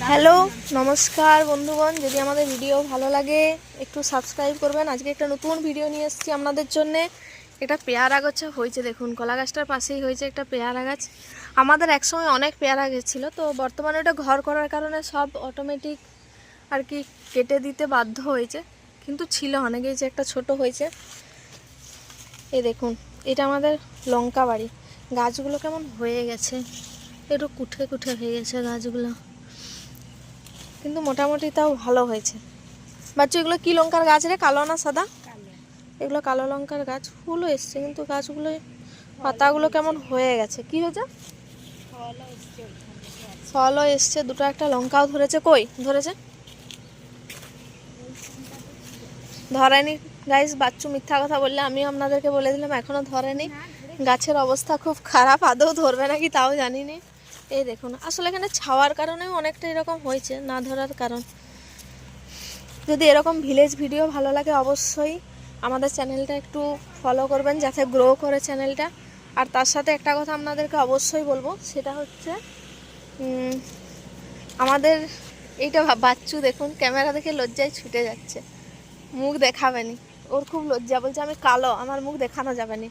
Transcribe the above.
Hello নমস্কার বন্ধুগণ, যদি আমাদের ভিডিও ভালো লাগে একটু সাবস্ক্রাইব করবেন। আজকে একটা নতুন ভিডিও নিয়ে এসেছি আপনাদের জন্য। একটা পেয়ারা গাছ হয়েছে, দেখুন কলা গাছটার পাশেই হয়েছে একটা পেয়ারা গাছ। আমাদের একসময় অনেক পেয়ারা গাছ ছিল, তো বর্তমানে ওটা ঘর করার কারণে সব অটোমেটিক আর কি কেটে দিতে বাধ্য হয়েছে, কিন্তু ছিল অনেকেই, যে একটা ছোট হয়েছে। এই দেখুন, এটা আমাদের লঙ্কা বাড়ি। গাছগুলো কেমন হয়ে গেছে, একটু কুঠে কুঠে হয়ে গেছে গাছগুলো, কিন্তু মোটামুটি তাও ভালো হয়েছে। বাচ্চা এগুলো কি লঙ্কার গাছ রে, কালো না সাদা? এগুলো কালো লঙ্কার গাছ, ফুলও এসছে, কিন্তু গাছগুলো পাতাগুলো কেমন হয়ে গেছে। কি হয়েছে? ফলও এসছে, দুটো একটা লঙ্কাও ধরেছে। কই ধরেছে? ধরেনি গাইস, বাচ্চু মিথ্যা কথা বললে। আমিও আপনাদেরকে বলে দিলাম এখনো ধরেনি। গাছের অবস্থা খুব খারাপ, আদৌ ধরবে নাকি তাও জানি না। এই দেখুন, আসলে এখানে ছাওয়ার কারণেও অনেকটা এরকম হয়েছে, না ধরার কারণ। যদি এরকম ভিলেজ ভিডিও ভালো লাগে অবশ্যই আমাদের চ্যানেলটা একটু ফলো করবেন, যাতে গ্রো করে চ্যানেলটা। আর তার সাথে একটা কথা আপনাদেরকে অবশ্যই বলবো, সেটা হচ্ছে আমাদের এইটা বাচ্চু দেখুন ক্যামেরা দেখে লজ্জায় ছুটে যাচ্ছে, মুখ দেখাবেনি। ওর খুব লজ্জা, বলছে আমি কালো, আমার মুখ দেখানো যাবে না।